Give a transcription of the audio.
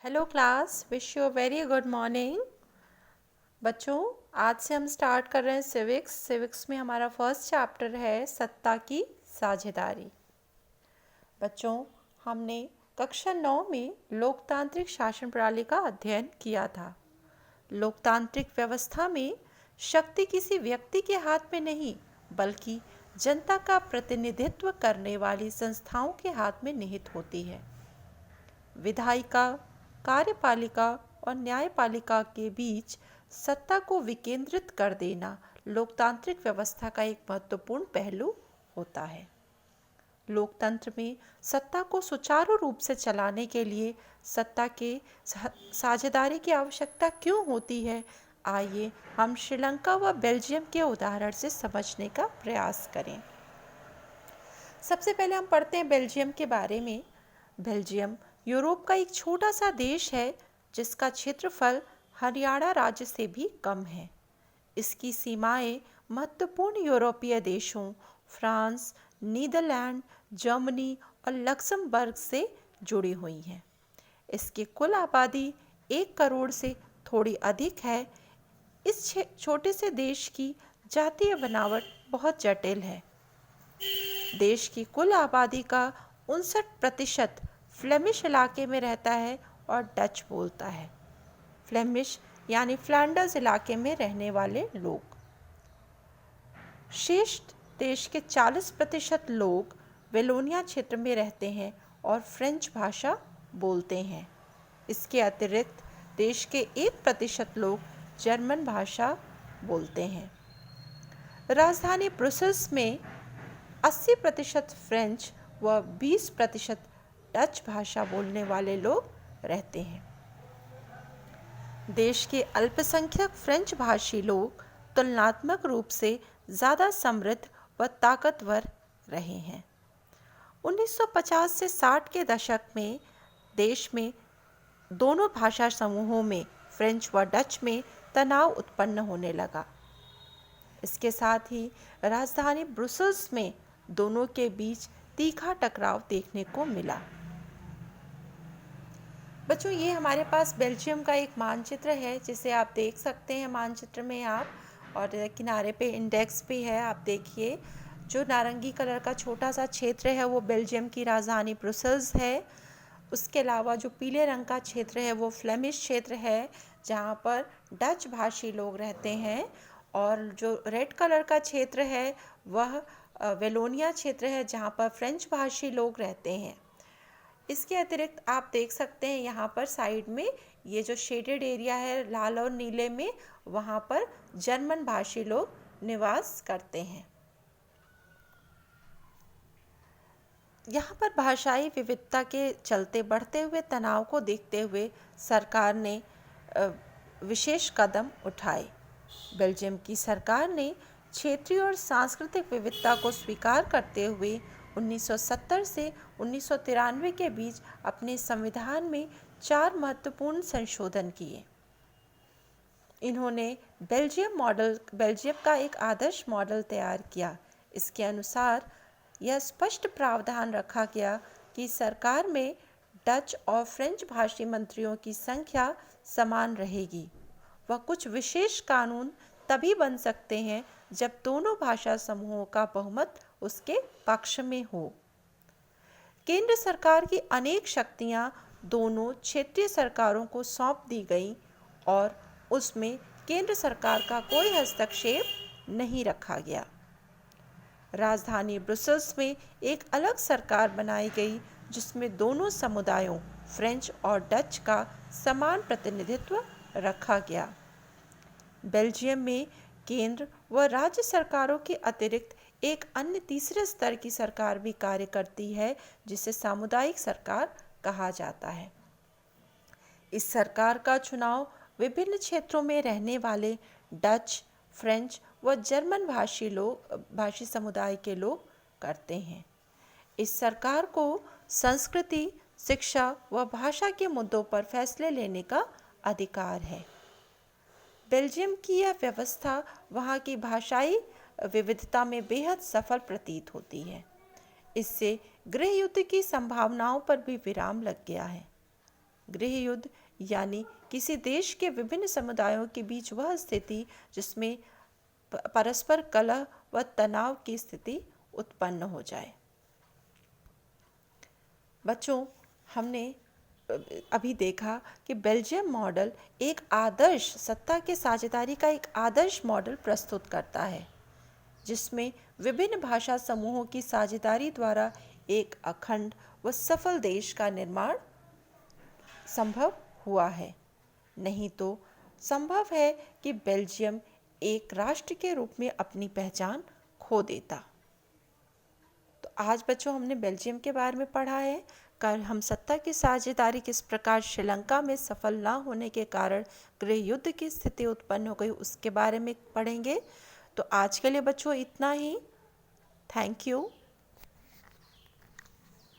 Hello class, wish you a very good morning. बच्चों, आज से हम स्टार्ट कर रहे हैं सिविक्स में हमारा फर्स्ट चैप्टर है सत्ता की साझेदारी। बच्चों, हमने कक्षा 9 में लोकतांत्रिक शासन प्रणाली का अध्ययन किया था। लोकतांत्रिक व्यवस्था में शक्ति किसी व्यक्ति के हाथ में नहीं बल्कि जनता का प्रतिनिधित्व करने वाली संस्थाओं के हाथ में निहित होती है। विधायिका, कार्यपालिका और न्यायपालिका के बीच सत्ता को विकेंद्रित कर देना लोकतांत्रिक व्यवस्था का एक महत्वपूर्ण पहलू होता है। लोकतंत्र में सत्ता को सुचारू रूप से चलाने के लिए सत्ता के साझेदारी की आवश्यकता क्यों होती है, आइए हम श्रीलंका व बेल्जियम के उदाहरण से समझने का प्रयास करें। सबसे पहले हम पढ़ते हैं बेल्जियम के बारे में। बेल्जियम यूरोप का एक छोटा सा देश है जिसका क्षेत्रफल हरियाणा राज्य से भी कम है। इसकी सीमाएं महत्वपूर्ण यूरोपीय देशों फ्रांस, नीदरलैंड, जर्मनी और लक्समबर्ग से जुड़ी हुई हैं। इसकी कुल आबादी 1 करोड़ से थोड़ी अधिक है। इस छोटे से देश की जातीय बनावट बहुत जटिल है। देश की कुल आबादी का 59% फ्लेमिश इलाके में रहता है और डच बोलता है। फ्लेमिश यानी फ्लैंडर्स इलाके में रहने वाले लोग। शेष देश के 40% लोग वेलोनिया क्षेत्र में रहते हैं और फ्रेंच भाषा बोलते हैं। इसके अतिरिक्त देश के 1% लोग जर्मन भाषा बोलते हैं। राजधानी ब्रुसेल्स में 80% फ्रेंच व 20% डच भाषा बोलने वाले लोग रहते हैं। देश के अल्पसंख्यक फ्रेंच भाषी लोग तुलनात्मक रूप से ज़्यादा समृद्ध व ताकतवर रहे हैं। 1950 से 60 के दशक में देश में दोनों भाषा समूहों में फ्रेंच व डच में तनाव उत्पन्न होने लगा। इसके साथ ही राजधानी ब्रुसेल्स में दोनों के बीच तीखा टकराव देखने को मिला। बच्चों, ये हमारे पास बेल्जियम का एक मानचित्र है जिसे आप देख सकते हैं मानचित्र में आप, और किनारे पे इंडेक्स भी है। आप देखिए, जो नारंगी कलर का छोटा सा क्षेत्र है वो बेल्जियम की राजधानी ब्रुसेल्स है। उसके अलावा जो पीले रंग का क्षेत्र है वो फ्लेमिश क्षेत्र है जहाँ पर डच भाषी लोग रहते हैं, और जो रेड कलर का क्षेत्र है वह वेलोनिया क्षेत्र है जहाँ पर फ्रेंच भाषी लोग रहते हैं। इसके अतिरिक्त आप देख सकते हैं यहाँ पर साइड में ये जो शेडेड एरिया है लाल और नीले में, वहाँ पर जर्मन भाषी लोग निवास करते हैं। यहाँ पर भाषाई विविधता के चलते बढ़ते हुए तनाव को देखते हुए सरकार ने विशेष कदम उठाए। बेल्जियम की सरकार ने क्षेत्रीय और सांस्कृतिक विविधता को स्वीकार करते हुए 1970 से 1993 के बीच अपने संविधान में 4 महत्वपूर्ण संशोधन किए। इन्होंने बेल्जियम का एक आदर्श मॉडल तैयार किया। इसके अनुसार यह स्पष्ट प्रावधान रखा गया कि सरकार में डच और फ्रेंच भाषी मंत्रियों की संख्या समान रहेगी। वह कुछ विशेष कानून तभी बन सकते हैं जब दोनों भाषा समूहों का बहुमत उसके पक्ष में हो। केंद्र सरकार की अनेक शक्तियां दोनों क्षेत्रीय सरकारों को सौंप दी गई और उसमें केंद्र सरकार का कोई हस्तक्षेप नहीं रखा गया। राजधानी ब्रुसेल्स में एक अलग सरकार बनाई गई जिसमें दोनों समुदायों फ्रेंच और डच का समान प्रतिनिधित्व रखा गया। बेल्जियम में केंद्र व राज्य सरकारों के अतिरिक्त एक अन्य तीसरे स्तर की सरकार भी कार्य करती है जिसे सामुदायिक सरकार कहा जाता है। इस सरकार का चुनाव विभिन्न क्षेत्रों में रहने वाले डच, फ्रेंच व जर्मन भाषी समुदाय के लोग करते हैं। इस सरकार को संस्कृति, शिक्षा व भाषा के मुद्दों पर फैसले लेने का अधिकार है। बेल्जियम की यह व्यवस्था वहाँ की भाषाई विविधता में बेहद सफल प्रतीत होती है। इससे गृह युद्ध की संभावनाओं पर भी विराम लग गया है। गृह युद्ध यानी किसी देश के विभिन्न समुदायों के बीच वह स्थिति जिसमें परस्पर कलह व तनाव की स्थिति उत्पन्न हो जाए। बच्चों, हमने अभी देखा कि बेल्जियम मॉडल एक आदर्श सत्ता की साझेदारी का एक आदर्श मॉडल प्रस्तुत करता है, जिसमें विभिन्न भाषा समूहों की साझेदारी द्वारा एक अखंड व सफल देश का निर्माण संभव हुआ है। नहीं तो संभव है कि बेल्जियम एक राष्ट्र के रूप में अपनी पहचान खो देता। तो आज बच्चों हमने बेल्जियम के बारे में पढ़ा है। कल हम सत्ता की साझेदारी किस प्रकार श्रीलंका में सफल ना होने के कारण गृह युद्ध की स्थिति उत्पन्न हो गई उसके बारे में पढ़ेंगे। तो आज के लिए बच्चों इतना ही। Thank you.